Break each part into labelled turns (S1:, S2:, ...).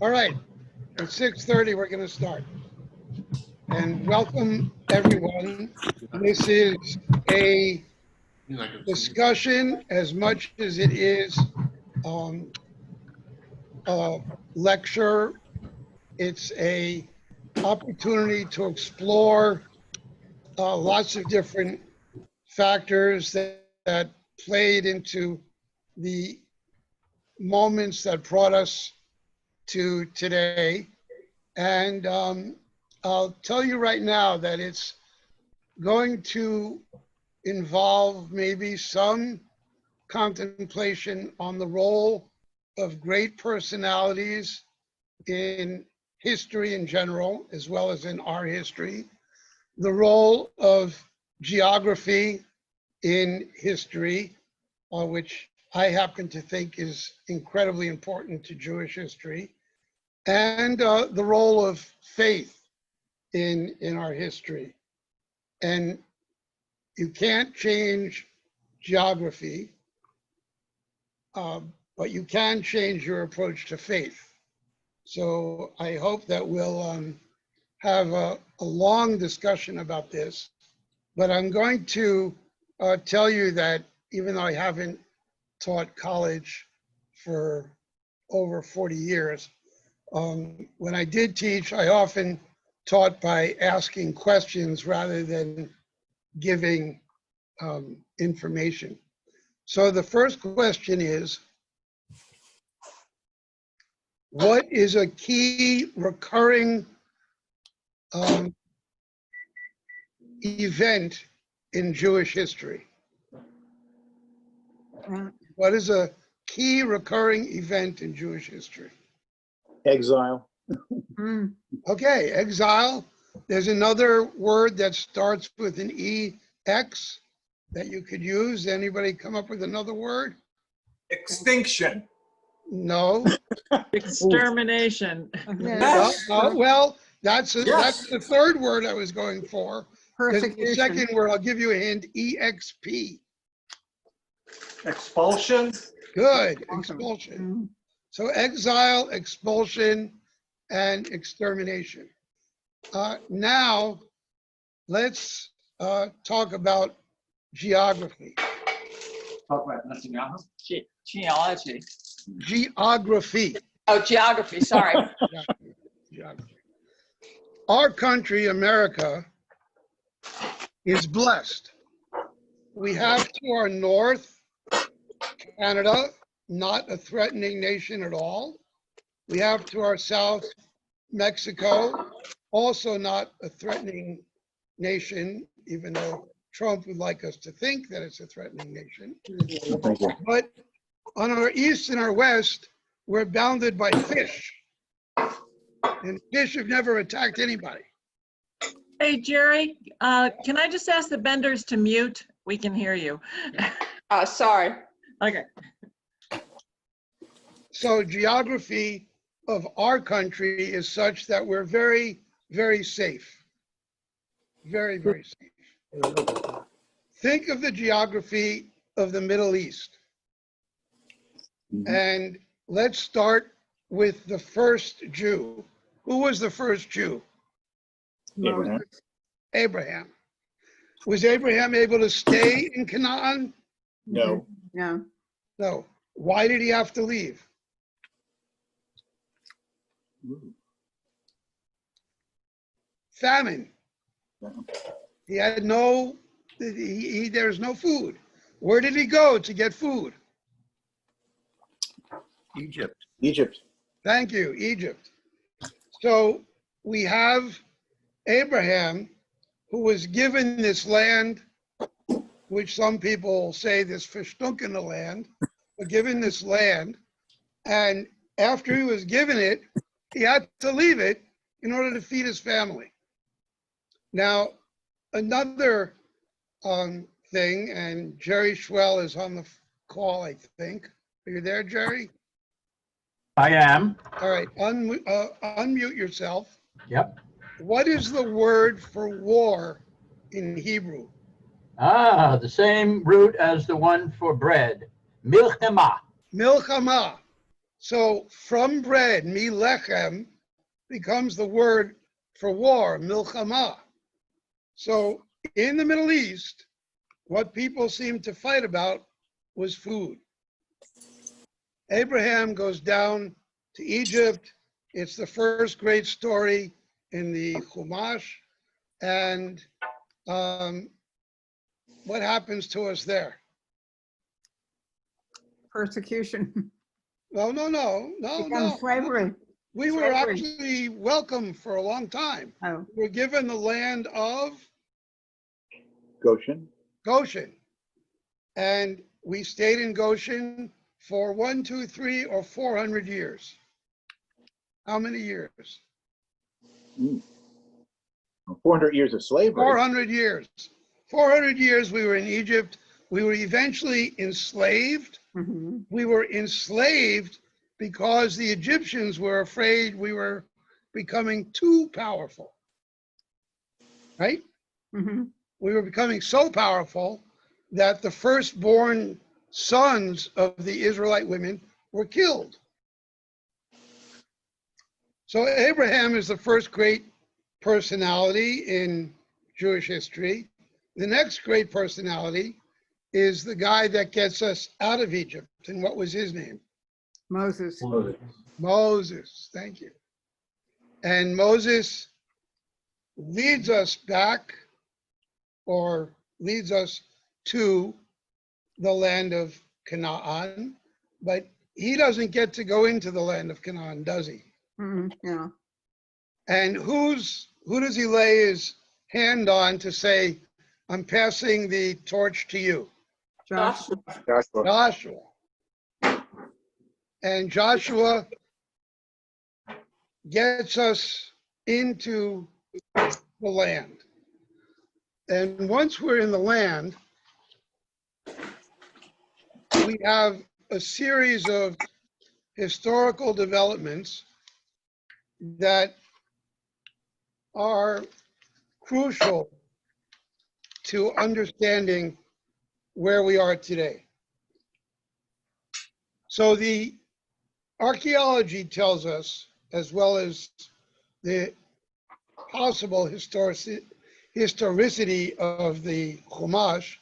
S1: All right, at 6:30, we're going to start. And welcome, everyone. This is a discussion as much as it is a lecture. It's a opportunity to explore lots of different factors that played into the moments that brought us to today. And I'll tell you right now that it's going to involve maybe some contemplation on the role of great personalities in history in general, as well as in our history, the role of geography in history, which I happen to think is incredibly important to Jewish history, and the role of faith in our history. And you can't change geography, but you can change your approach to faith. So I hope that we'll have a long discussion about this, but I'm going to tell you that even though I haven't taught college for over 40 years, when I did teach, I often taught by asking questions rather than giving information. So the first question is, what is a key recurring event in Jewish history? What is a key recurring event in Jewish history?
S2: Exile.
S1: Okay, exile. There's another word that starts with an EX that you could use. Anybody come up with another word?
S3: Extinction.
S1: No.
S4: Extermination.
S1: No, no. Well, that's
S3: Yes.
S1: the third word I was going for. There's the
S5: Persecution.
S1: second word, I'll give you a hint, EXP.
S3: Expulsion.
S1: Good,
S5: Awesome.
S1: expulsion. So exile, expulsion, and extermination. Now, let's talk about geography.
S3: Talk about nothing else.
S4: Geology.
S1: Geography.
S4: Oh, geography, sorry.
S1: Geography. Our country, America, is blessed. We have to our north, Canada, not a threatening nation at all. We have to our south, Mexico, also not a threatening nation, even though Trump would like us to think that it's a threatening nation.
S2: Thank you.
S1: But on our east and our west, we're bounded by fish. And fish have never attacked anybody.
S4: Hey, Jerry, can I just ask the benders to mute? We can hear you.
S6: Sorry.
S4: Okay.
S1: So geography of our country is such that we're very, very safe. Very, very safe. Think of the geography of the Middle East. And let's start with the first Jew. Who was the first Jew?
S2: Abraham.
S1: Abraham. Was Abraham able to stay in Canaan?
S2: No.
S5: Yeah.
S1: No. Why did he have to leave? Famine. He had no, there's no food. Where did he go to get food?
S2: Egypt. Egypt.
S1: Thank you, Egypt. So we have Abraham, who was given this land, which some people say this verstunkene land, but given this land, and after he was given it, he had to leave it in order to feed his family. Now, another thing, and Jerry Schwell is on the call, I think. Are you there, Jerry?
S7: I am.
S1: All right, unmute yourself.
S7: Yep.
S1: What is the word for war in Hebrew?
S7: The same root as the one for bread. Milchema.
S1: Milchama. So from bread, milechem, becomes the word for war, milchama. So in the Middle East, what people seemed to fight about was food. Abraham goes down to Egypt. It's the first great story in the Chumash. And what happens to us there?
S5: Persecution.
S1: No.
S5: Becomes slavery.
S1: We were
S5: Slavery.
S1: actually welcome for a long time.
S5: Oh,
S1: We were given the land of
S2: Goshen.
S1: Goshen. And we stayed in Goshen for 1, 2, 3, or 400 years. How many years?
S2: 400 years of slavery.
S1: 400 years. 400 years we were in Egypt. We were eventually enslaved.
S5: mhm,
S1: We were enslaved because the Egyptians were afraid we were becoming too powerful, right?
S5: mhm.
S1: We were becoming so powerful that the firstborn sons of the Israelite women were killed. So Abraham is the first great personality in Jewish history. The next great personality is the guy that gets us out of Egypt. And what was his name?
S5: Moses.
S1: Moses. Thank you. And Moses leads us back, or leads us to the land of Canaan, but he doesn't get to go into the land of Canaan, does he?
S5: Mhm, yeah.
S1: And who does he lay his hand on to say, I'm passing the torch to you?
S5: Josh.
S2: Joshua.
S1: Joshua. And Joshua gets us into the land. And once we're in the land, we have a series of historical developments that are crucial to understanding where we are today. So the archaeology tells us, as well as the possible historicity of the Chumash,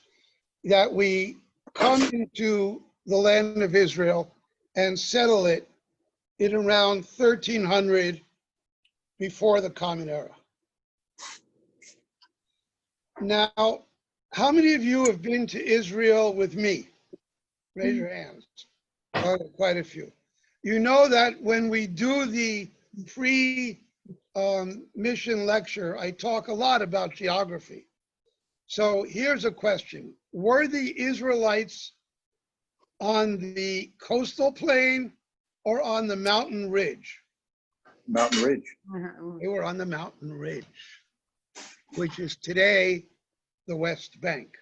S1: that we come into the land of Israel and settle it in around 1300 before the Common Era. Now, how many of you have been to Israel with me? Raise your hands. Oh, quite a few. You know that when we do the pre-mission lecture, I talk a lot about geography. So here's a question. Were the Israelites on the coastal plain or on the mountain ridge?
S2: Mountain Ridge.
S5: Mhm.
S1: They were on the mountain ridge, which is today the West Bank.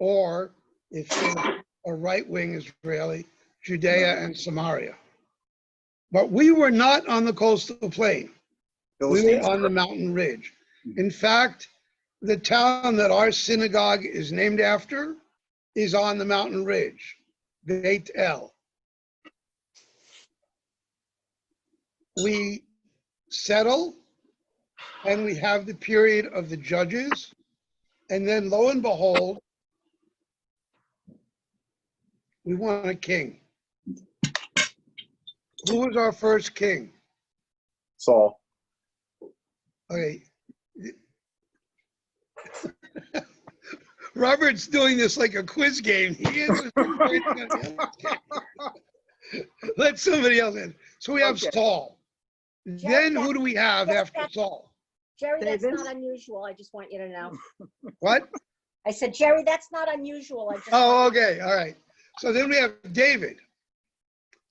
S1: Or if you're a right-wing Israeli, Judea and Samaria. But we were not on the coastal plain. We were
S2: Philistines.
S1: on the mountain ridge. In fact, the town that our synagogue is named after is on the mountain ridge, Beit El. We settle, and we have the period of the judges, and then lo and behold, we want a king. Who was our first king?
S2: Saul.
S1: Okay. Robert's doing this like a quiz game. He answers the question. Let somebody else in. So we have
S2: Okay.
S1: Saul. Then who do we have after Saul?
S8: Jerry, that's
S5: David?
S8: not unusual. I just want you to know.
S1: What?
S8: I said, Jerry, that's not unusual. I just
S1: Oh,
S8: want
S1: okay. All right. So then we have David.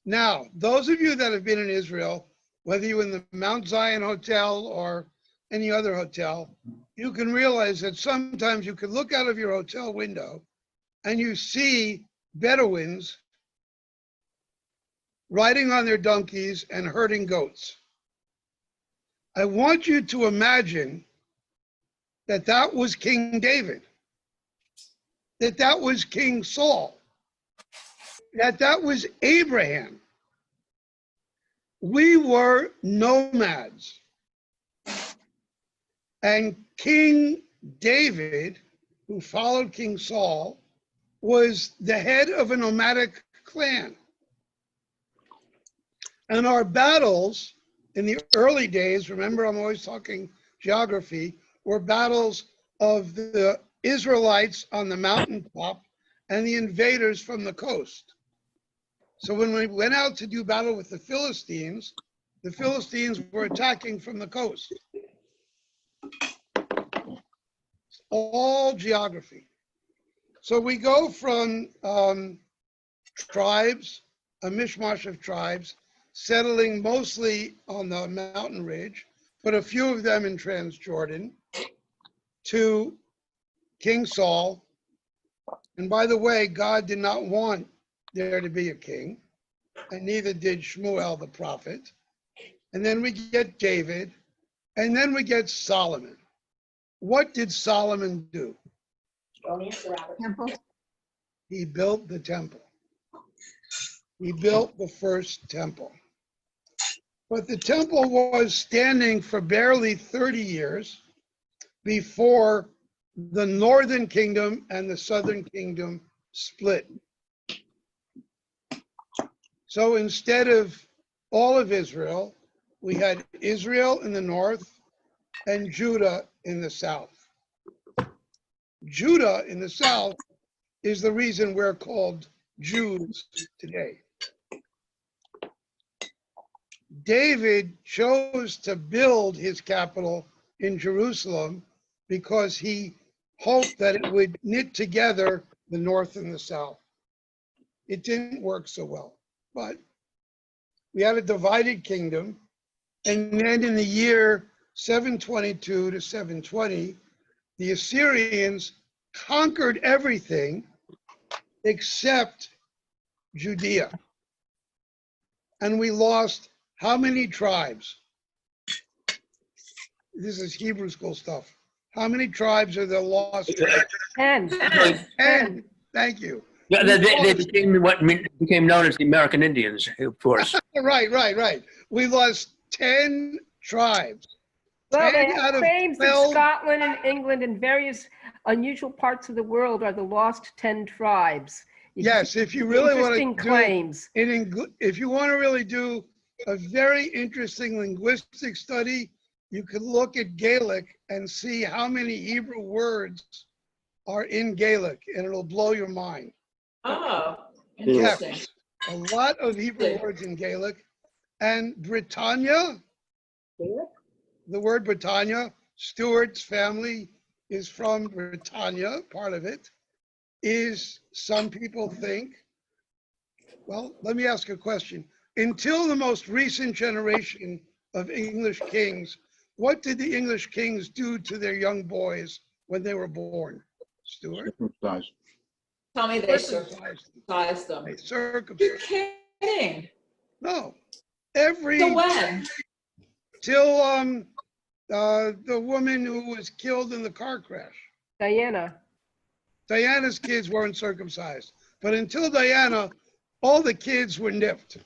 S1: Now, those of you that have been in Israel, whether you're in the Mount Zion Hotel or any other hotel, you can realize that sometimes you can look out of your hotel window and you see Bedouins riding on their donkeys and herding goats. I want you to imagine that that was King David, that that was King Saul, that that was Abraham, we were nomads. And King David, who followed King Saul, was the head of a nomadic clan. And our battles in the early days, remember I'm always talking geography, were battles of the Israelites on the mountaintop and the invaders from the coast. So when we went out to do battle with the Philistines were attacking from the coast. All geography. So we go from tribes, a mishmash of tribes, settling mostly on the mountain ridge, but a few of them in Transjordan, to King Saul. And by the way, God did not want there to be a king, and neither did Shmuel the prophet. And then we get David, and then we get Solomon. What did Solomon do?
S5: Temple.
S1: He built the temple. He built the first temple. But the temple was standing for barely 30 years before the northern kingdom and the southern kingdom split. So instead of all of Israel, we had Israel in the north and Judah in the south. Judah in the south is the reason we're called Jews today. David chose to build his capital in Jerusalem because he hoped that it would knit together the north and the south. It didn't work so well, but we had a divided kingdom. And then in the year 722 to 720, the Assyrians conquered everything except Judea. And we lost how many tribes? This is Hebrew school stuff. How many tribes are there lost?
S9: 10.
S1: 10. Thank you.
S7: Yeah, they became what became known as the American Indians, of course.
S1: Right. We lost 10 tribes.
S9: Well,
S1: 10
S9: they
S1: out
S9: have
S1: of
S9: claims that
S1: 12.
S9: Scotland and England and various unusual parts of the world are the lost 10 tribes.
S1: Yes, if you really want
S9: Interesting
S1: to do
S9: claims.
S1: if you want to really do a very interesting linguistic study, you could look at Gaelic and see how many Hebrew words are in Gaelic, and it'll blow your mind.
S6: Oh,
S1: Yes,
S6: interesting.
S1: a lot of Hebrew words in Gaelic. And Britannia, the word Britannia, Stuart's family is from Britannia, part of it, is, some people think, well, let me ask a question. Until the most recent generation of English kings, what did the English kings do to their young boys when they were born? Stuart?
S2: Circumcised.
S6: Tell me they
S1: Circumcised them.
S6: circumcised them.
S1: They
S6: You're
S1: circumcised.
S6: kidding.
S1: No, every,
S6: So when?
S1: till the woman who was killed in the car crash.
S9: Diana.
S1: Diana's kids weren't circumcised, but until Diana, all the kids were nipped.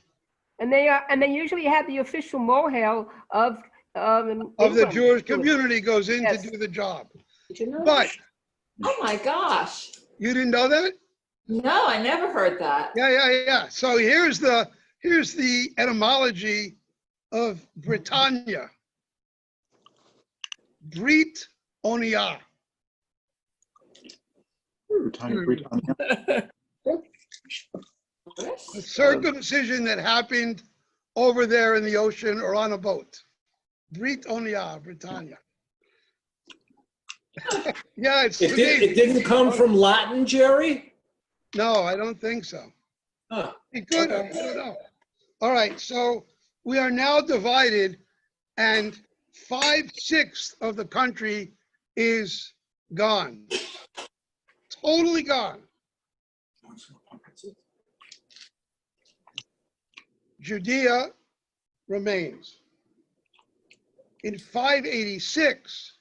S9: And they usually have the official mohel of
S1: Of the
S9: England.
S1: Jewish community goes in
S9: Yes.
S1: to do the job.
S6: Did you know
S1: But
S6: that? Oh my gosh.
S1: you didn't know that?
S6: No, I never heard that.
S1: Yeah. So here's the etymology of Britannia. Brit Onia.
S2: Britannia.
S1: A circumcision that happened over there in the ocean or on a boat. Brit Onia, Britannia. Yeah, it's
S10: It didn't come from Latin, Jerry?
S1: No, I don't think so.
S10: Huh.
S1: It could have, I don't know. All right, so we are now divided, and 5/6 of the country is gone. Totally gone. Judea remains. In 586,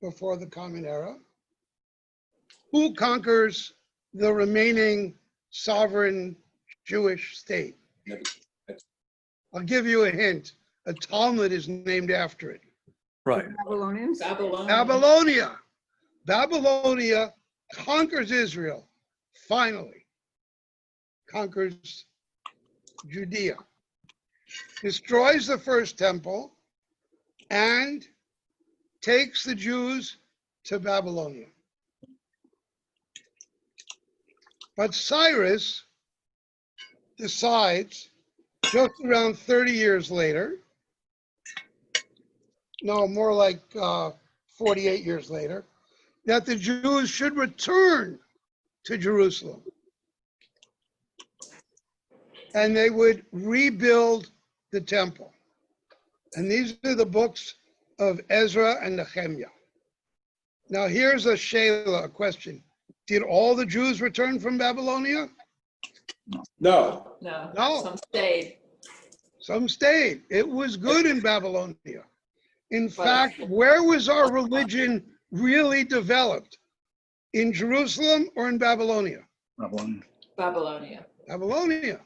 S1: before the Common Era, who conquers the remaining sovereign Jewish state? I'll give you a hint. A Talmud is named after it.
S7: Right.
S5: Babylonians.
S6: Babylonia.
S1: Babylonia conquers Israel, finally. Conquers Judea. Destroys the first temple and takes the Jews to Babylonia. But Cyrus decides just around 30 years later, no, more like 48 years later, that the Jews should return to Jerusalem. And they would rebuild the temple. And these are the books of Ezra and Nehemiah. Now here's a Shayla, a question. Did all the Jews return from Babylonia?
S10: No.
S6: No,
S1: No.
S6: some stayed.
S1: Some stayed. It was good in Babylonia. In fact, where was our religion really developed? In Jerusalem or in Babylonia?
S6: Babylonia.
S1: Babylonia.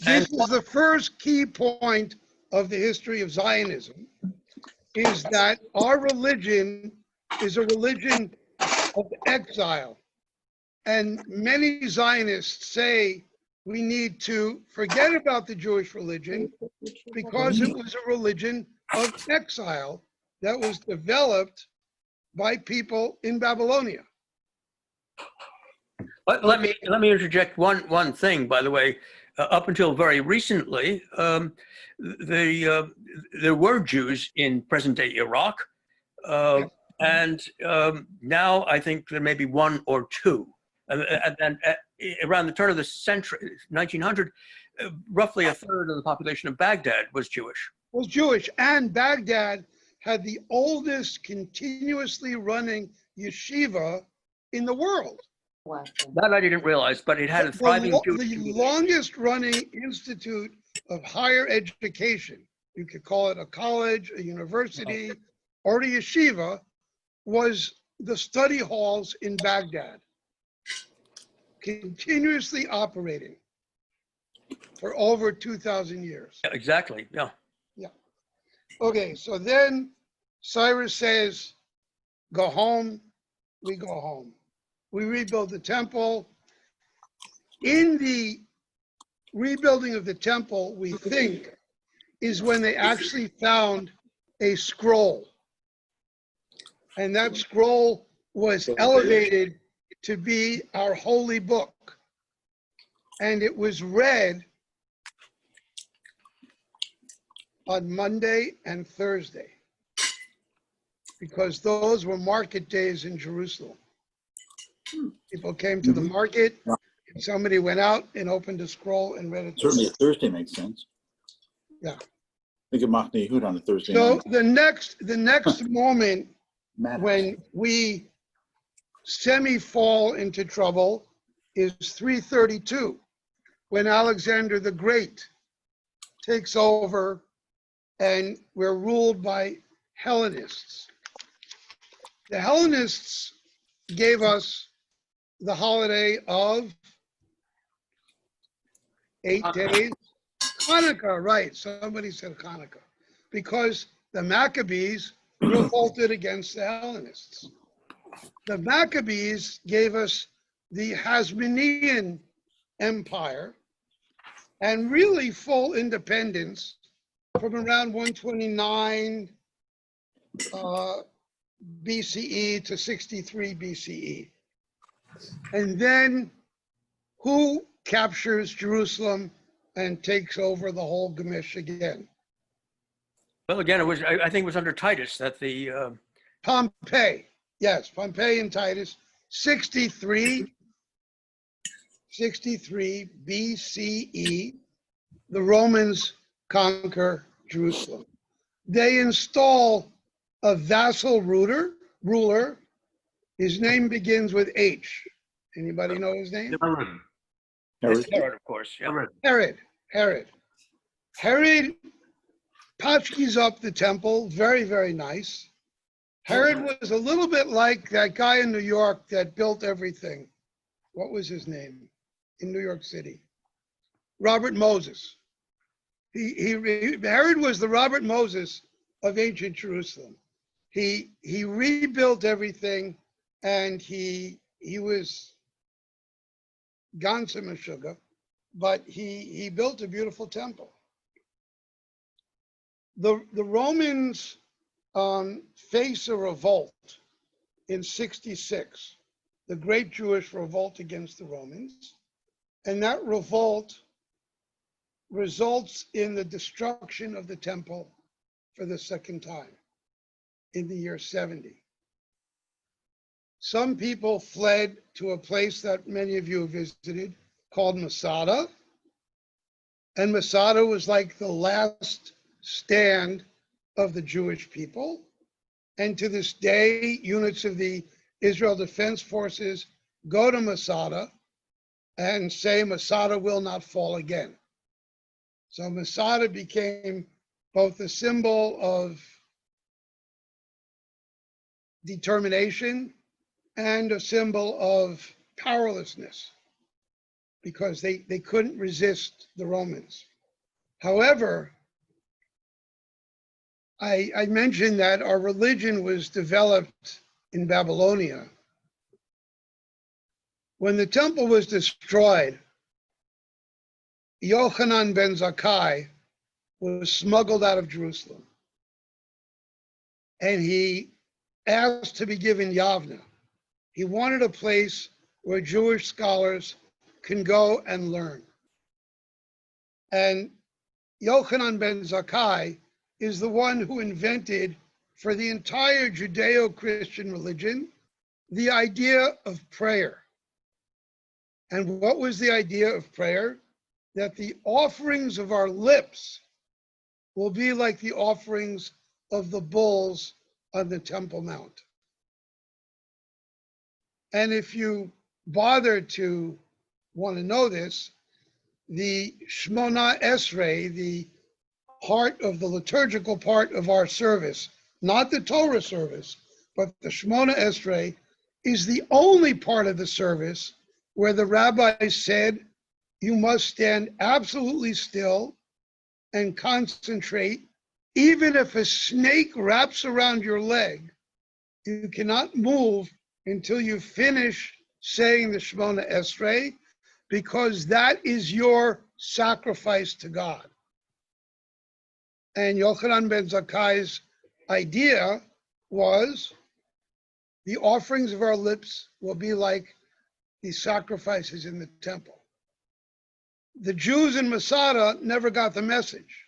S1: This is the first key point of the history of Zionism, is that our religion is a religion of exile. And many Zionists say we need to forget about the Jewish religion because it was a religion of exile that was developed by people in Babylonia.
S7: But let me interject one thing, by the way. Up until very recently, there were Jews in present-day Iraq, and now I think there may be one or two. And around the turn of the century, 1900, roughly a third of the population of Baghdad was Jewish.
S1: Was Jewish, and Baghdad had the oldest continuously running yeshiva in the world.
S6: Wow.
S7: That I didn't realize, but it had a thriving Jewish
S1: The
S7: community.
S1: longest running institute of higher education, you could call it a college, a university, or a yeshiva, was the study halls in Baghdad, continuously operating for over 2,000 years.
S7: Yeah, exactly, yeah.
S1: Okay, so then Cyrus says, go home, we go home. We rebuild the temple. In the rebuilding of the temple, we think, is when they actually found a scroll. And that scroll was elevated to be our holy book. And it was read on Monday and Thursday, because those were market days in Jerusalem. People came to the market, and somebody went out and opened a scroll and read it.
S2: Certainly a Thursday makes sense.
S1: Yeah.
S2: Think of Machne Yehud on a Thursday
S1: So
S2: night.
S1: the next moment
S2: Madhouse.
S1: when we semi-fall into trouble is 332, when Alexander the Great takes over and we're ruled by Hellenists. The Hellenists gave us the holiday of 8 days. Hanukkah, right, somebody said Hanukkah, because the Maccabees revolted against the Hellenists. The Maccabees gave us the Hasmonean Empire and really full independence from around 129 BCE to 63 BCE. And then who captures Jerusalem and takes over the whole Gemish again?
S7: Well, again, it was, I think it was under Titus that the,
S1: Pompey, yes, Pompey and Titus, 63 BCE, the Romans conquer Jerusalem. They install a vassal ruler. His name begins with H. Anybody know his name?
S7: Herod, of course, yeah.
S1: Herod. Herod patchkis up the temple, very, very nice. Herod was a little bit like that guy in New York that built everything. What was his name in New York City? Robert Moses. Herod was the Robert Moses of ancient Jerusalem. He rebuilt everything, and he was Gansa Meshuggah, but he built a beautiful temple. The Romans face a revolt in 66, the great Jewish revolt against the Romans, and that revolt results in the destruction of the temple for the second time in the year 70. Some people fled to a place that many of you have visited called Masada. And Masada was like the last stand of the Jewish people. And to this day, units of the Israel Defense Forces go to Masada and say Masada will not fall again. So Masada became both a symbol of determination and a symbol of powerlessness, because they couldn't resist the Romans. However, I mentioned that our religion was developed in Babylonia. When the temple was destroyed, Yochanan ben Zakkai was smuggled out of Jerusalem, and he asked to be given Yavna. He wanted a place where Jewish scholars can go and learn. And Yochanan ben Zakkai is the one who invented, for the entire Judeo-Christian religion, the idea of prayer. And what was the idea of prayer? That the offerings of our lips will be like the offerings of the bulls on the Temple Mount. And if you bother to want to know this, the Shmona Esrei, the heart of the liturgical part of our service, not the Torah service, but the Shmona Esrei, is the only part of the service where the rabbi said you must stand absolutely still and concentrate. Even if a snake wraps around your leg, you cannot move until you finish saying the Shemona Esrei, because that is your sacrifice to God. And Yochanan ben Zakkai's idea was the offerings of our lips will be like the sacrifices in the temple. The Jews in Masada never got the message.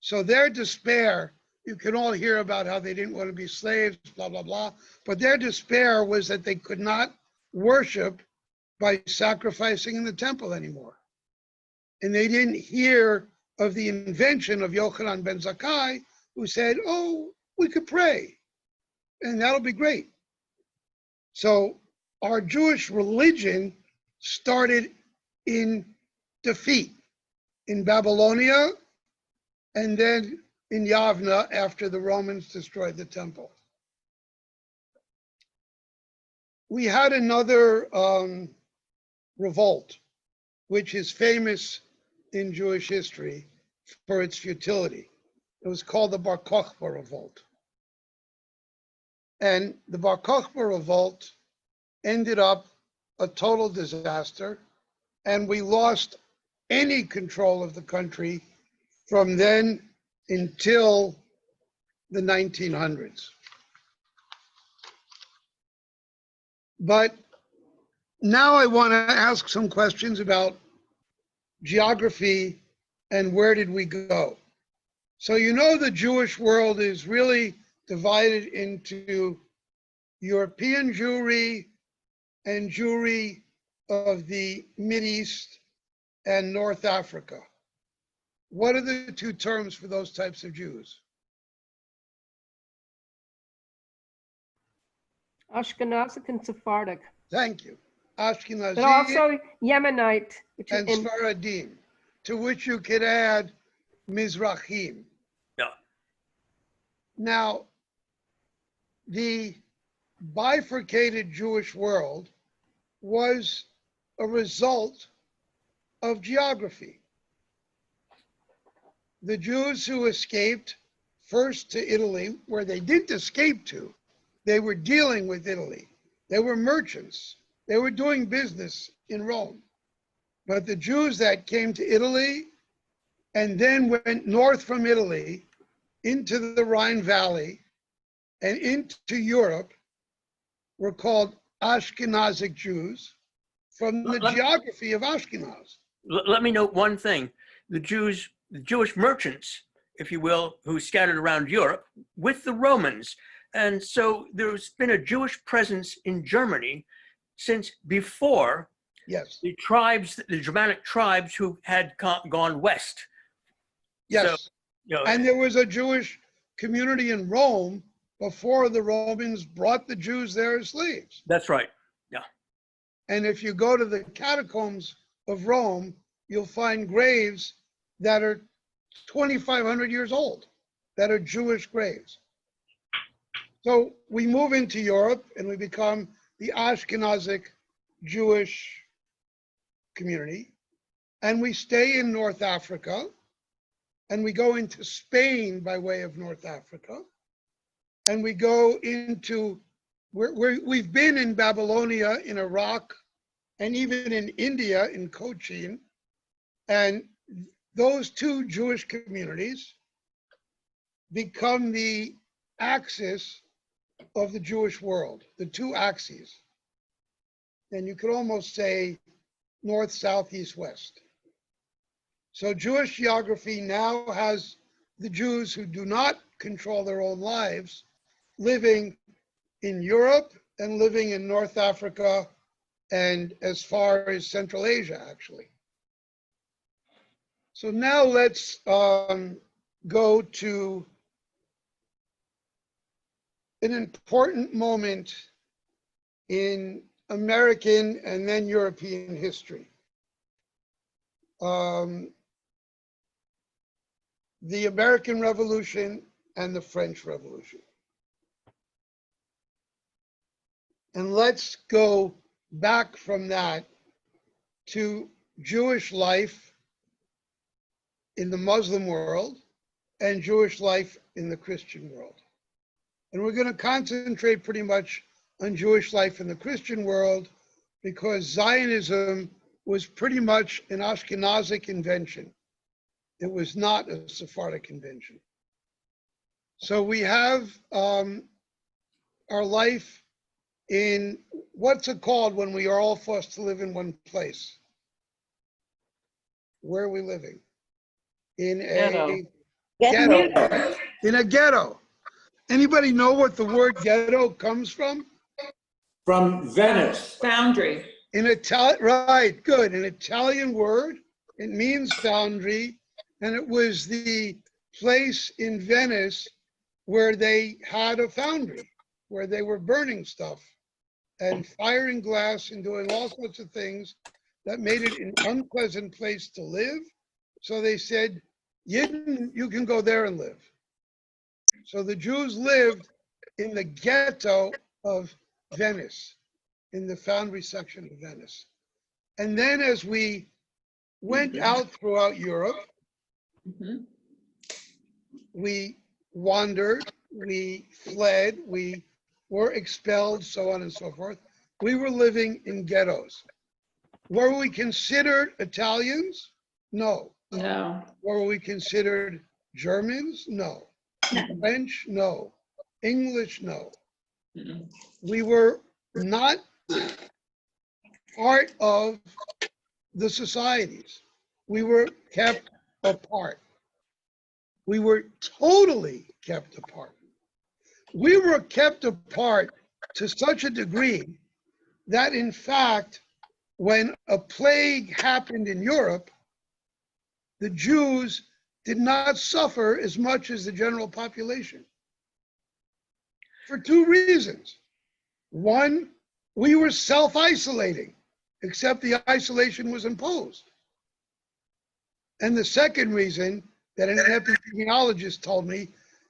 S1: So their despair, you can all hear about how they didn't want to be slaves, blah, blah, blah. But their despair was that they could not worship by sacrificing in the temple anymore. And they didn't hear of the invention of Yochanan ben Zakkai, who said, oh, we could pray, and that'll be great. So our Jewish religion started in defeat in Babylonia, and then in Yavna after the Romans destroyed the temple. We had another revolt, which is famous in Jewish history for its futility. It was called the Bar Kokhba revolt. And the Bar Kokhba revolt ended up a total disaster, and we lost any control of the country from then until the 1900s. But now I want to ask some questions about geography and where did we go. So you know the Jewish world is really divided into European Jewry and Jewry of the Mideast and North Africa. What are the two terms for those types of Jews?
S9: Ashkenazic and Sephardic,
S1: Thank you. Ashkenazi
S9: but also Yemenite, which is
S1: and
S9: in,
S1: Sfaradim, to which you could add Mizrahim.
S7: Yeah.
S1: Now, the bifurcated Jewish world was a result of geography. The Jews who escaped first to Italy, where they didn't escape to, they were dealing with Italy. They were merchants. They were doing business in Rome. But the Jews that came to Italy and then went north from Italy into the Rhine Valley and into Europe were called Ashkenazic Jews from the geography of Ashkenaz.
S7: Let me note one thing. The Jewish merchants, if you will, who scattered around Europe with the Romans. And so there's been a Jewish presence in Germany since before
S1: Yes.
S7: the tribes, the Germanic tribes who had gone west.
S1: Yes.
S7: So, you know,
S1: And there was a Jewish community in Rome before the Romans brought the Jews there as slaves.
S7: that's right. Yeah.
S1: And if you go to the catacombs of Rome, you'll find graves that are 2,500 years old, that are Jewish graves. So we move into Europe and we become the Ashkenazic Jewish community. And we stay in North Africa. And we go into Spain by way of North Africa. And we go into, we've been in Babylonia, in Iraq, and even in India, in Cochin. And those two Jewish communities become the axis of the Jewish world, the two axes. And you could almost say north, south, east, west. So Jewish geography now has the Jews who do not control their own lives living in Europe and living in North Africa and as far as Central Asia, actually. So now let's go to an important moment in American and then European history. The American Revolution and the French Revolution. And let's go back from that to Jewish life in the Muslim world and Jewish life in the Christian world. And we're going to concentrate pretty much on Jewish life in the Christian world because Zionism was pretty much an Ashkenazic invention. It was not a Sephardic invention. So we have our life in, what's it called when we are all forced to live in one place? Where are we living? In a ghetto. In a ghetto. Anybody know what the word ghetto comes from?
S10: From Venice.
S6: Foundry.
S1: In Italian, right, good. An Italian word. It means foundry. And it was the place in Venice where they had a foundry, where they were burning stuff and firing glass and doing all sorts of things that made it an unpleasant place to live. So they said, you can go there and live. So the Jews lived in the ghetto of Venice, in the foundry section of Venice. And then as we went out throughout Europe, we wandered, we fled, we were expelled, so on and so forth. We were living in ghettos. Were we considered Italians? No.
S6: No.
S1: Were we considered Germans? No. French? No. English? No. We were not part of the societies. We were kept apart. We were totally kept apart. We were kept apart to such a degree that, in fact, when a plague happened in Europe, the Jews did not suffer as much as the general population. For two reasons. One, we were self-isolating, except the isolation was imposed. And the second reason that an epidemiologist told me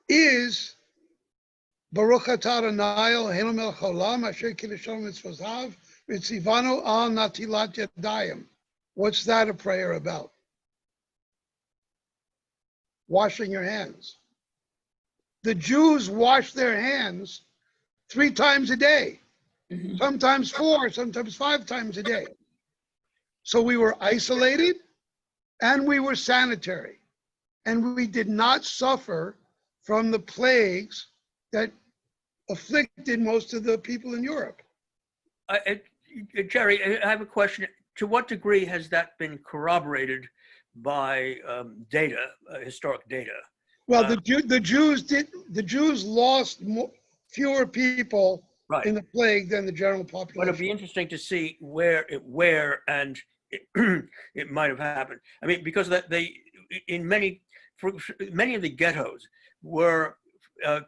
S1: is Baruch atah Adonai Eloheinu melech haolam asher kiddushanu mitzvotav v'tzivanu al natilat yadayim. What's that a prayer about? Washing your hands. The Jews wash their hands 3 times a day, sometimes 4, sometimes 5 times a day. So we were isolated and we were sanitary, and we did not suffer from the plagues that afflicted most of the people in Europe.
S7: Jerry, I have a question. To what degree has that been corroborated by data, historic data?
S1: Well, the Jews lost fewer people
S7: Right.
S1: in the plague than the general
S7: But it'd
S1: population.
S7: be interesting to see where and it might have happened. I mean, because many of the ghettos were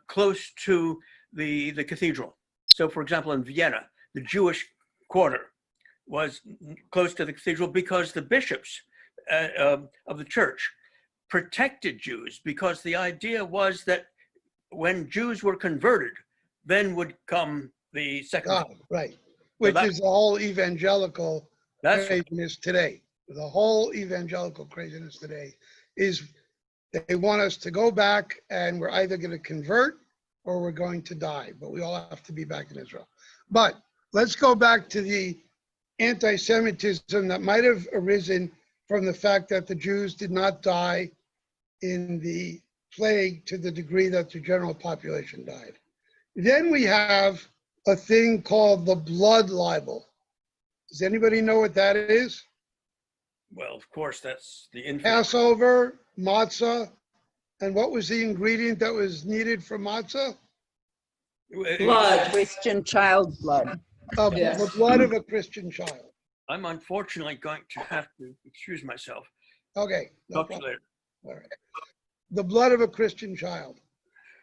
S7: close to the cathedral. So, for example, in Vienna, the Jewish quarter was close to the cathedral because the bishops of the church protected Jews, because the idea was that when Jews were converted, then would come the second.
S1: God, right. Which is the whole evangelical craziness today. The whole evangelical craziness today is they want us to go back, and we're either going to convert or we're going to die, but we all have to be back in Israel. But let's go back to the anti-Semitism that might have arisen from the fact that the Jews did not die in the plague to the degree that the general population died. Then we have a thing called the blood libel. Does anybody know what that is?
S7: Well, of course, that's the infant.
S1: Passover, matzah, and what was the ingredient that was needed for matzah?
S6: Blood.
S5: Christian child blood.
S6: Yes.
S1: The blood of a Christian child.
S7: I'm unfortunately going to have to excuse myself.
S1: Okay. No
S7: Talk to you
S1: problem.
S7: later.
S1: All right. The blood of a Christian child.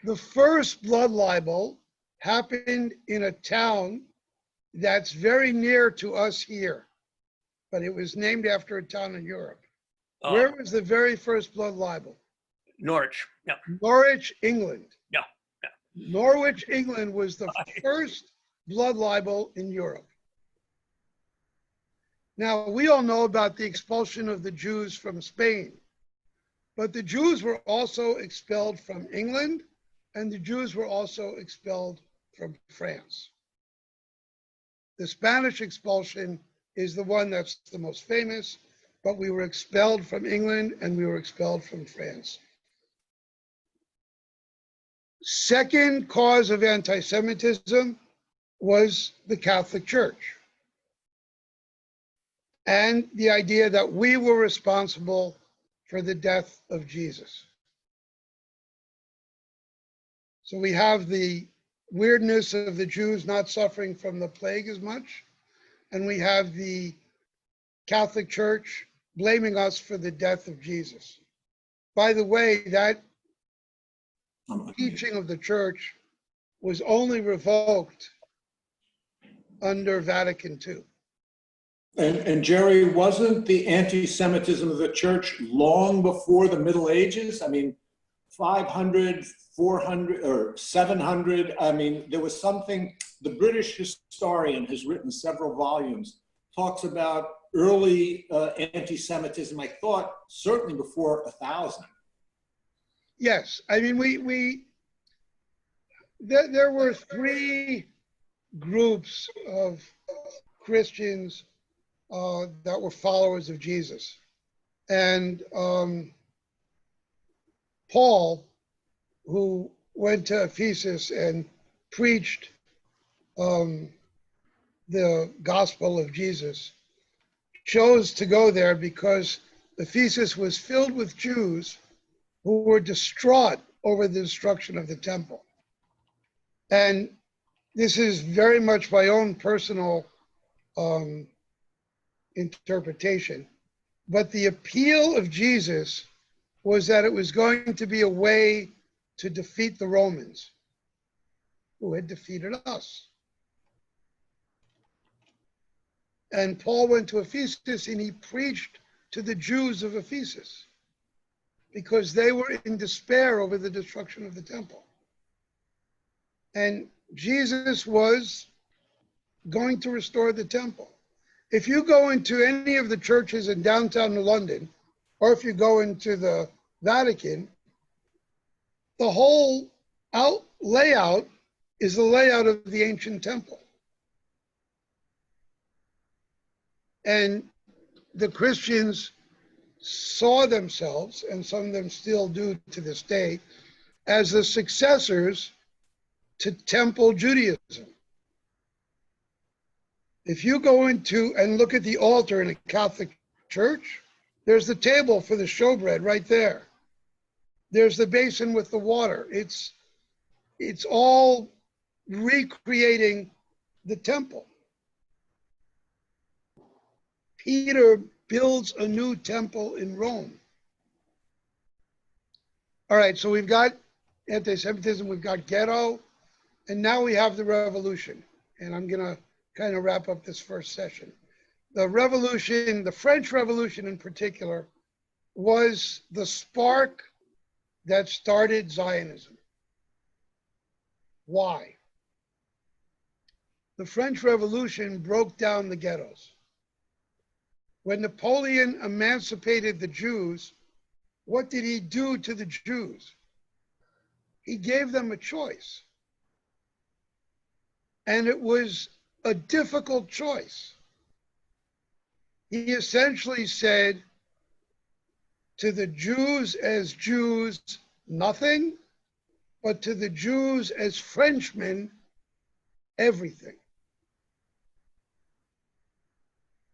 S1: The first blood libel happened in a town that's very near to us here, but it was named after a town in Europe. Where was the very first blood libel?
S7: Norwich. No.
S1: Norwich, England.
S7: No.
S1: Norwich, England was the first blood libel in Europe. Now, we all know about the expulsion of the Jews from Spain, but the Jews were also expelled from England, and the Jews were also expelled from France. The Spanish expulsion is the one that's the most famous, but we were expelled from England and we were expelled from France. Second cause of anti-Semitism was the Catholic Church, and the idea that we were responsible for the death of Jesus. So we have the weirdness of the Jews not suffering from the plague as much, and we have the Catholic Church blaming us for the death of Jesus. By the way, that teaching of the church was only revoked under Vatican II.
S10: And Jerry, wasn't the anti-Semitism of the church long before the Middle Ages? I mean, 500, 400, or 700. I mean, there was something, the British historian has written several volumes, talks about early anti-Semitism, I thought certainly before 1000.
S1: Yes, I mean, there were 3 groups of Christians that were followers of Jesus. And Paul, who went to Ephesus and preached the gospel of Jesus, chose to go there because Ephesus was filled with Jews who were distraught over the destruction of the temple. And this is very much my own personal interpretation. But the appeal of Jesus was that it was going to be a way to defeat the Romans, who had defeated us. And Paul went to Ephesus and he preached to the Jews of Ephesus because they were in despair over the destruction of the temple. And Jesus was going to restore the temple. if you go into any of the churches in downtown London, or if you go into the Vatican, the whole layout is the layout of the ancient temple. And the Christians saw themselves, and some of them still do to this day, as the successors to temple Judaism. If you go into and look at the altar in a Catholic church, there's the table for the showbread right there. There's the basin with the water. It's all recreating the temple. Peter builds a new temple in Rome. All right, so we've got anti-Semitism, we've got ghetto, and now we have the revolution. And I'm gonna kind of wrap up this first session. The revolution, the French Revolution in particular, was the spark that started Zionism. Why? The French Revolution broke down the ghettos. When Napoleon emancipated the Jews, what did he do to the Jews? He gave them a choice. And it was a difficult choice. He essentially said, to the Jews as Jews, nothing, but to the Jews as Frenchmen, everything.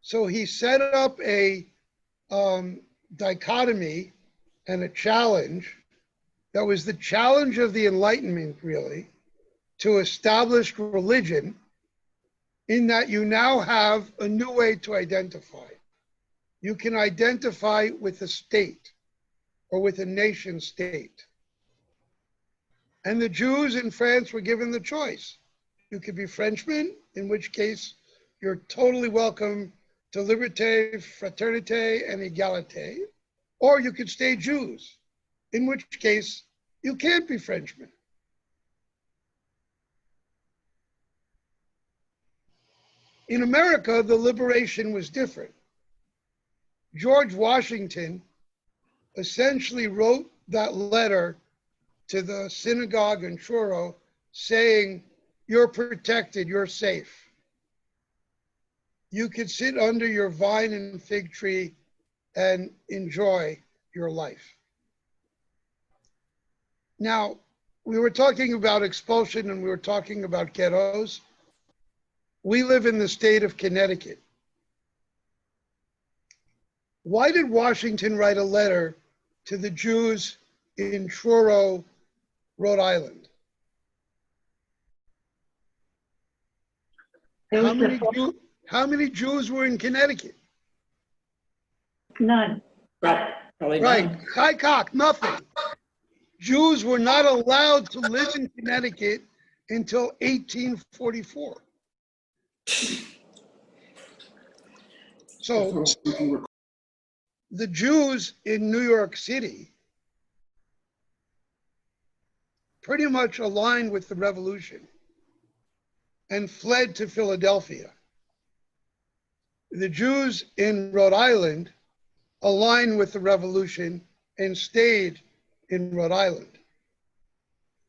S1: So he set up a dichotomy and a challenge that was the challenge of the Enlightenment, really, to establish religion, in that you now have a new way to identify. You can identify with a state or with a nation state. And the Jews in France were given the choice. You could be Frenchmen, in which case you're totally welcome to liberté, fraternité, and égalité, or you could stay Jews, in which case you can't be Frenchmen. In America, the liberation was different. George Washington essentially wrote that letter to the synagogue in Truro saying, you're protected, you're safe. You could sit under your vine and fig tree and enjoy your life. Now, we were talking about expulsion and we were talking about ghettos. We live in the state of Connecticut. Why did Washington write a letter to the Jews in Truro, Rhode Island? How many Jews were in Connecticut?
S6: None. Right. Probably
S1: Right,
S6: none.
S1: high cock, nothing. Jews were not allowed to live in Connecticut until 1844. So the Jews in New York City pretty much aligned with the revolution and fled to Philadelphia. The Jews in Rhode Island aligned with the revolution and stayed in Rhode Island.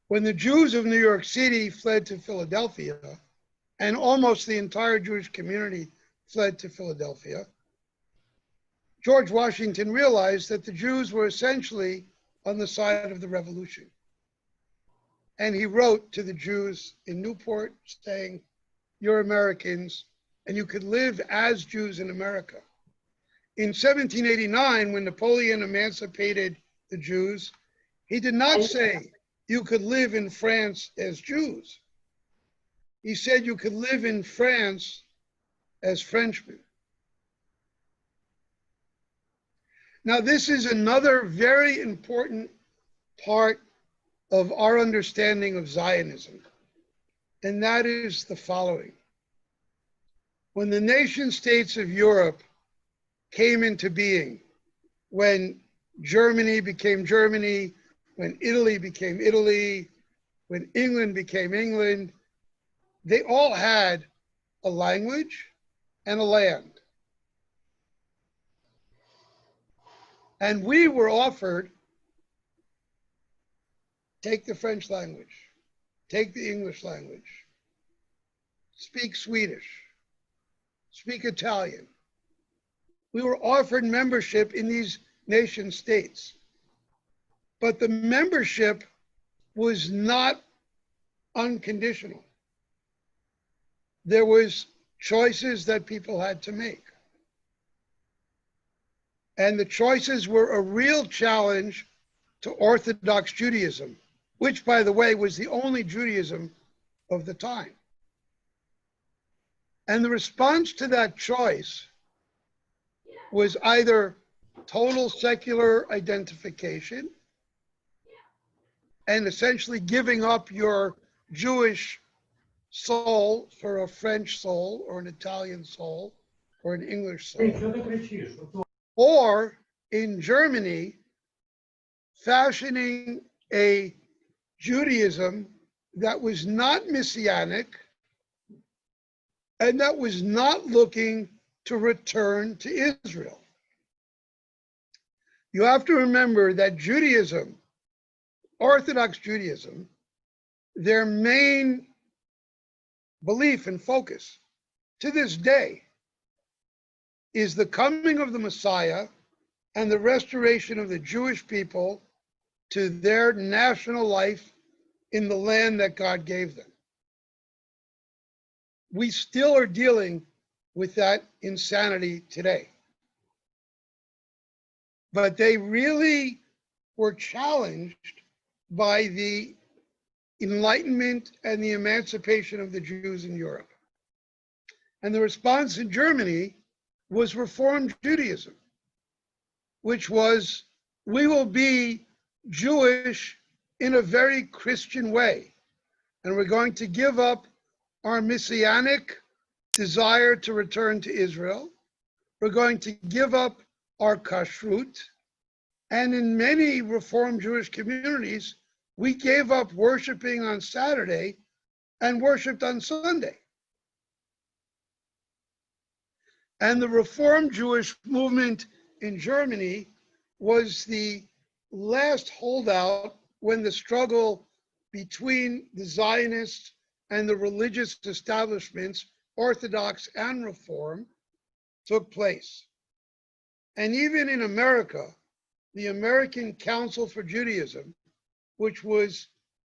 S1: When the Jews of New York City fled to Philadelphia, and almost the entire Jewish community fled to Philadelphia, George Washington realized that the Jews were essentially on the side of the revolution. And he wrote to the Jews in Newport saying, you're Americans and you could live as Jews in America. In 1789, when Napoleon emancipated the Jews, he did not say you could live in France as Jews. He said you could live in France as Frenchmen. Now, this is another very important part of our understanding of Zionism, and that is the following. When the nation states of Europe came into being, when Germany became Germany, when Italy became Italy, when England became England, they all had a language and a land. And we were offered, take the French language, take the English language, speak Swedish, speak Italian. We were offered membership in these nation states. But the membership was not unconditional. There was choices that people had to make. And the choices were a real challenge to Orthodox Judaism, which, by the way, was the only Judaism of the time. And the response to that choice was either total secular identification and essentially giving up your Jewish soul for a French soul or an Italian soul or an English soul. Or in Germany, fashioning a Judaism that was not messianic and that was not looking to return to Israel. You have to remember that Judaism, Orthodox Judaism, their main belief and focus to this day is the coming of the Messiah and the restoration of the Jewish people to their national life in the land that God gave them. We still are dealing with that insanity today. But they really were challenged by the Enlightenment and the emancipation of the Jews in Europe. And the response in Germany was Reform Judaism, which was, we will be Jewish in a very Christian way. And we're going to give up our messianic desire to return to Israel. We're going to give up our kashrut. And in many Reform Jewish communities, we gave up worshiping on Saturday and worshiped on Sunday. And the Reform Jewish movement in Germany was the last holdout when the struggle between the Zionists and the religious establishments, Orthodox and Reform, took place. And even in America, the American Council for Judaism, which was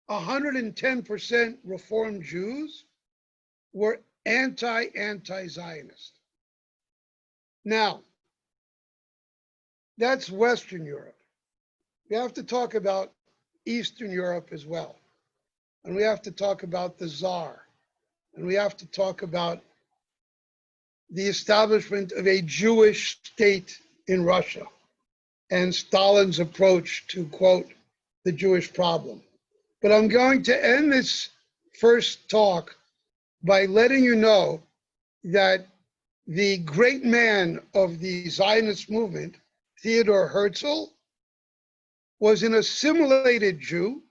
S1: 110% Reform Jews, were anti-Zionist. Now, that's Western Europe. We have to talk about Eastern Europe as well. And we have to talk about the Tsar. And we have to talk about the establishment of a Jewish state in Russia and Stalin's approach to, quote, the Jewish problem. But I'm going to end this first talk by letting you know that the great man of the Zionist movement, Theodor Herzl, was an assimilated Jew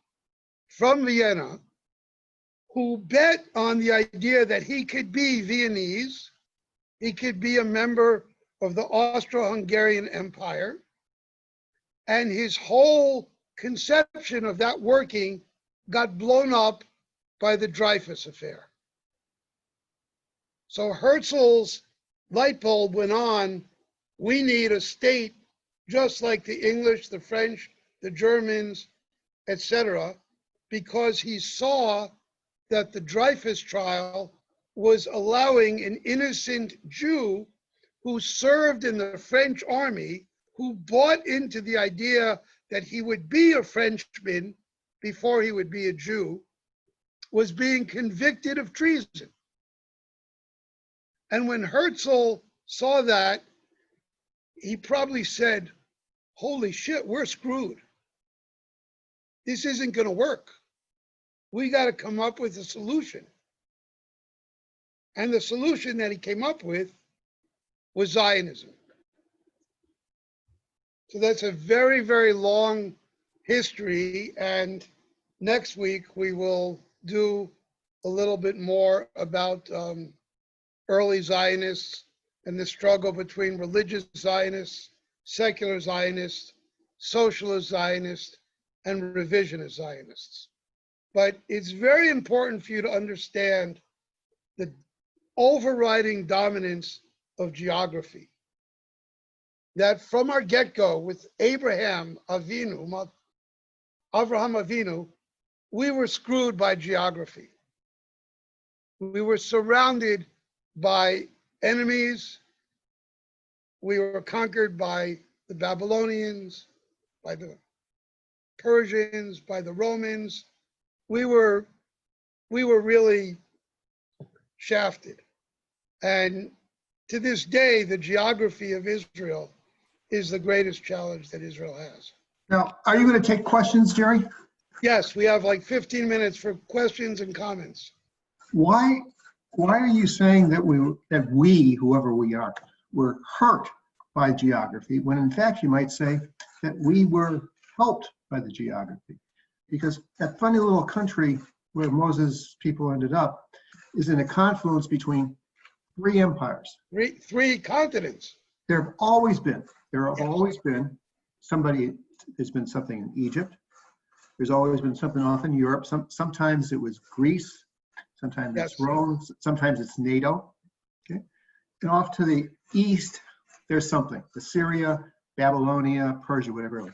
S1: from Vienna who bet on the idea that he could be Viennese, he could be a member of the Austro-Hungarian Empire, and his whole conception of that working got blown up by the Dreyfus affair. So Herzl's light bulb went on, we need a state just like the English, the French, the Germans, etc., because he saw that the Dreyfus trial was allowing an innocent Jew who served in the French army, who bought into the idea that he would be a Frenchman before he would be a Jew, was being convicted of treason. And when Herzl saw that, he probably said, holy shit, we're screwed. This isn't going to work. We got to come up with a solution. And the solution that he came up with was Zionism. So that's a very, very long history. And next week, we will do a little bit more about early Zionists and the struggle between religious Zionists secular Zionists, socialist Zionists, and revisionist Zionists. But it's very important for you to understand the overriding dominance of geography. That from our get-go with Abraham Avinu, we were screwed by geography. We were surrounded by enemies. We were conquered by the Babylonians, by the Persians, by the Romans. We were really shafted. And to this day, the geography of Israel is the greatest challenge that Israel has.
S11: Now, are you going to take questions, Jerry?
S1: Yes, we have like 15 minutes for questions and comments.
S11: Why are you saying that we, whoever we are, were hurt by geography, when in fact you might say that we were helped by the geography? Because that funny little country where Moses' people ended up is in a confluence between three empires.
S1: Three continents.
S11: There have always been somebody, there's been something in Egypt. There's always been something off in Europe. Sometimes it was Greece, sometimes it's Rome, sometimes it's NATO. Okay, and off to the east, there's something, Assyria, Babylonia, Persia, whatever else.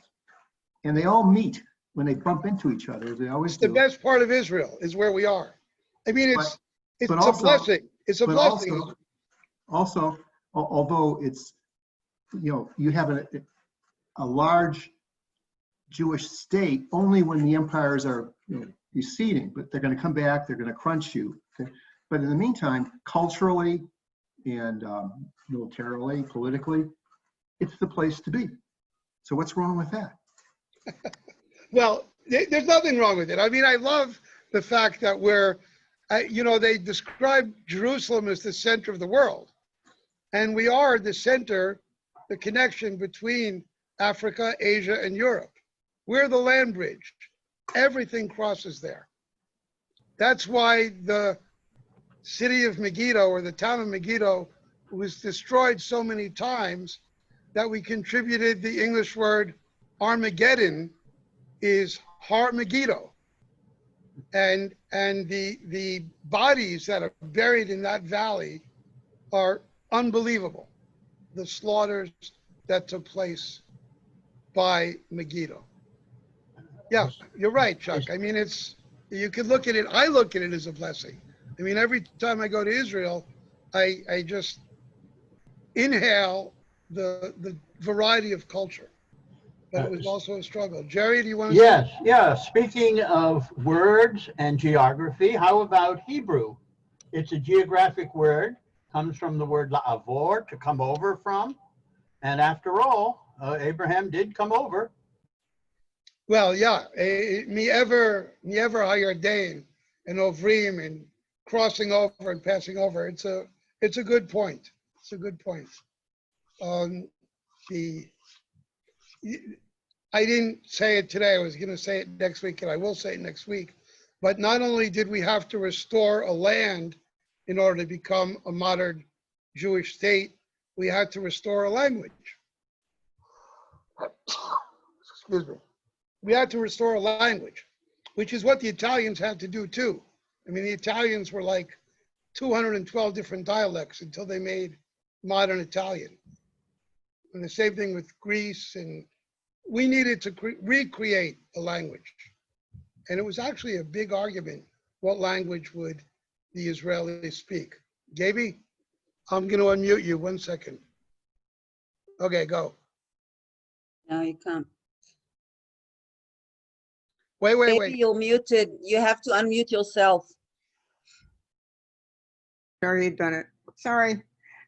S11: And they all meet when they bump into each other. They always
S1: do. The best part of Israel is where we are. I mean, it's a blessing. It's a blessing.
S11: Also, although it's, you have a large Jewish state only when the empires are receding, but they're going to come back, they're going to crunch you. Okay? But in the meantime, culturally and militarily, politically, it's the place to be. So what's wrong with that?
S1: Well, there's nothing wrong with it. I mean, I love the fact that they describe Jerusalem as the center of the world. And we are the center, the connection between Africa, Asia, and Europe. We're the land bridge. Everything crosses there. That's why the city of Megiddo, or the town of Megiddo, was destroyed so many times that we contributed the English word Armageddon is Har Megiddo. And the bodies that are buried in that valley are unbelievable. The slaughters that took place by Megiddo. Yeah, you're right, Chuck. I mean, you could look at it, I look at it as a blessing. I mean, every time I go to Israel, I just inhale the variety of culture. But it was also a struggle. Jerry, do you want to
S6: Yes, yeah. Speaking of words and geography, how about Hebrew? It's a geographic word, comes from the word la'avor, to come over from. And after all, Abraham did come over.
S1: Well, yeah, mi ever hayardein and ovrim and crossing over and passing over. It's a good point. It's a good point. I didn't say it today. I was going to say it next week, and I will say it next week. But not only did we have to restore a land in order to become a modern Jewish state, we had to restore a language. Excuse me. We had to restore a language, which is what the Italians had to do too. I mean, the Italians were like 212 different dialects until they made modern Italian. And the same thing with Greece, and we needed to recreate a language. And it was actually a big argument, what language would the Israelis speak? Gaby, I'm going to unmute you 1 second. Okay, go.
S5: No, you can't.
S1: Wait.
S5: Maybe you're muted. You have to unmute yourself.
S12: Jerry done it. Sorry,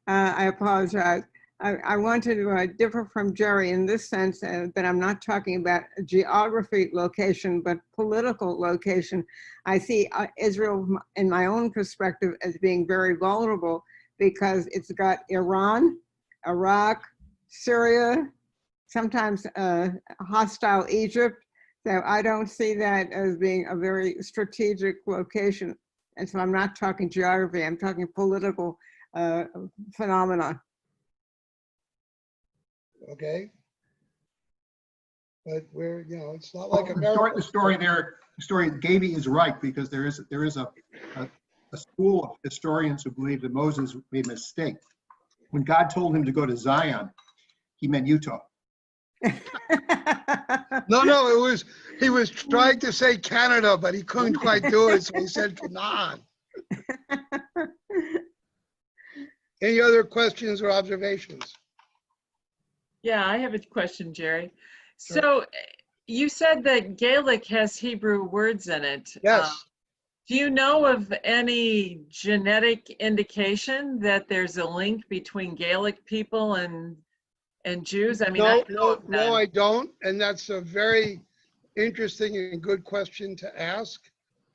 S12: I apologize. I wanted to differ from Jerry in this sense that I'm not talking about geography location, but political location. I see Israel, in my own perspective, as being very vulnerable because it's got Iran, Iraq, Syria, sometimes hostile Egypt. So I don't see that as being a very strategic location. And so I'm not talking geography, I'm talking political phenomena.
S1: okay? But we're, you know, it's not like
S11: The
S1: America.
S11: story there, the story Gaby is right, because there is a school of historians who believe that Moses made a mistake. When God told him to go to Zion, he meant Utah.
S1: No, he was trying to say Canada, but he couldn't quite do it, so he said Canaan. Any other questions or observations?
S4: Yeah, I have a question, Jerry. So you said that Gaelic has Hebrew words in it.
S1: Yes.
S4: Do you know of any genetic indication that there's a link between Gaelic people and Jews? I mean, I know of
S1: No,
S4: none.
S1: I don't. And that's a very interesting and good question to ask.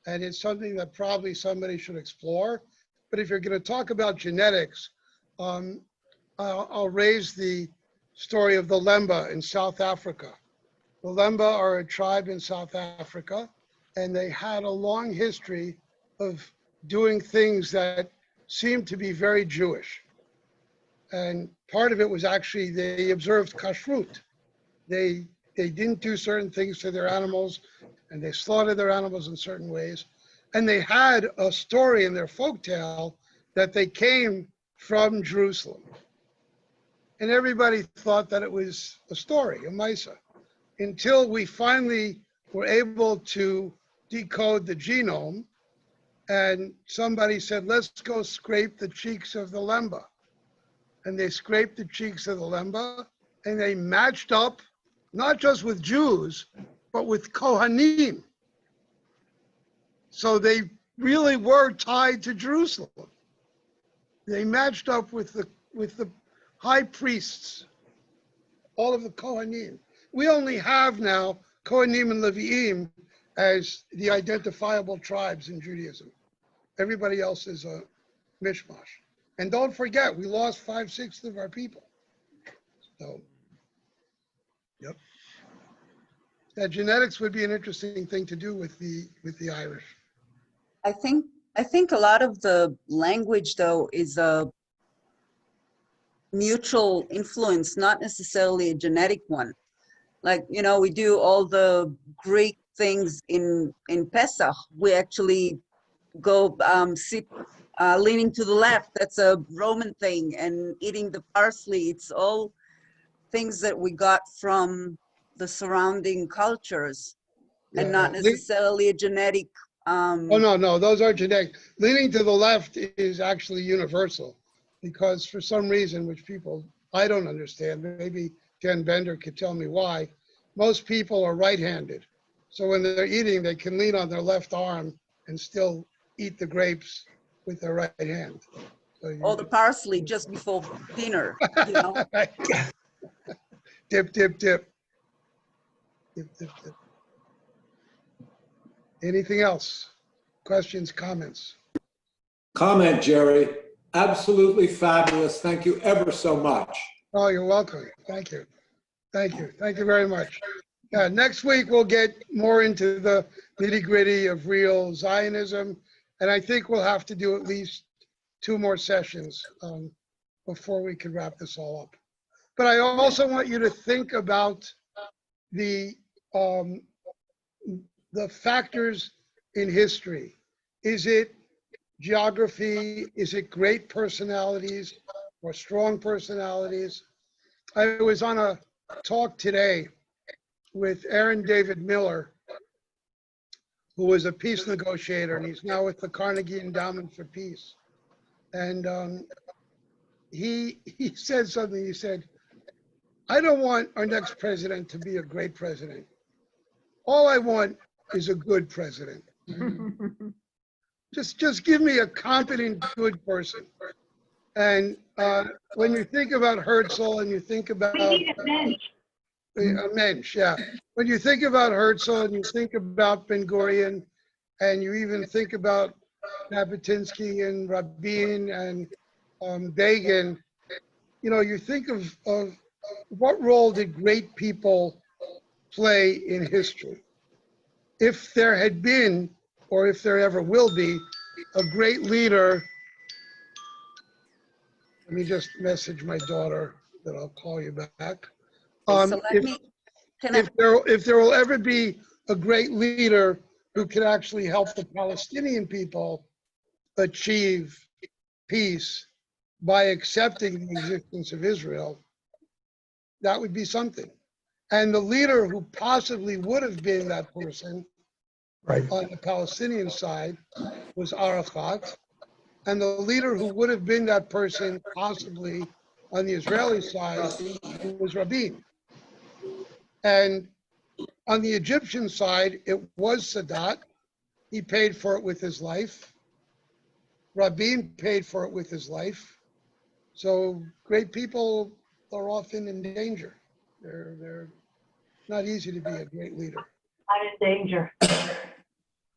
S1: And it's something that probably somebody should explore. But if you're going to talk about genetics, I'll raise the story of the Lemba in South Africa. The Lemba are a tribe in South Africa, and they had a long history of doing things that seemed to be very Jewish. And part of it was actually they observed kashrut. They didn't do certain things to their animals, and they slaughtered their animals in certain ways. And they had a story in their folktale that they came from Jerusalem. And everybody thought that it was a story, a Misa, until we finally were able to decode the genome. And somebody said, let's go scrape the cheeks of the Lemba. And they scraped the cheeks of the Lemba, and they matched up, not just with Jews, but with Kohanim. So they really were tied to Jerusalem. They matched up with the high priests, all of the Kohanim. We only have now Kohanim and Leviim as the identifiable tribes in Judaism. Everybody else is a mishmash. And don't forget, we lost 5/6 of our people. So, yep. That genetics would be an interesting thing to do with the Irish.
S5: I think a lot of the language, though, is a mutual influence, not necessarily a genetic one. Like, you know, we do all the Greek things in Pesach. We actually go sit leaning to the left. That's a Roman thing. And eating the parsley, it's all things that we got from the surrounding cultures, and not necessarily a genetic.
S1: Oh, no, those are genetic. Leaning to the left is actually universal, because for some reason, which I don't understand, maybe Jen Bender could tell me why, most people are right-handed. So when they're eating, they can lean on their left arm and still eat the grapes with their right hand. So
S5: Or the parsley just before dinner, you know?
S1: Dip, dip, dip. Dip, dip, dip. Anything else? Questions, comments?
S10: Comment, Jerry. Absolutely fabulous. Thank you ever so much.
S1: Oh, you're welcome. Thank you. Thank you. Thank you very much. Yeah, next week we'll get more into the nitty-gritty of real Zionism, and I think we'll have to do at least 2 more sessions before we can wrap this all up. But I also want you to think about the factors in history. Is it geography? Is it great personalities or strong personalities? I was on a talk today with Aaron David Miller, who was a peace negotiator, and he's now with the Carnegie Endowment for Peace. And he said something. He said, I don't want our next president to be a great president. All I want is a good president. Just give me a competent, good person. And when you think about Herzl and you think about a mensch, yeah. When you think about Herzl and you think about Ben-Gurion and you even think about Jabotinsky and Rabin and Begin, you know, you think of what role did great people play in history? If there had been, or if there ever will be, a great leader. Let me just message my daughter that I'll call you back.
S5: So let
S1: If,
S5: me, can I,
S1: if there will ever be a great leader who can actually help the Palestinian people achieve peace by accepting the existence of Israel, that would be something. And the leader who possibly would have been that person
S6: Right.
S1: on the Palestinian side was Arafat. And the leader who would have been that person possibly on the Israeli side was Rabin. And on the Egyptian side, it was Sadat. He paid for it with his life. Rabin paid for it with his life. So great people are often in danger. They're not easy to be a great leader.
S8: Not in danger.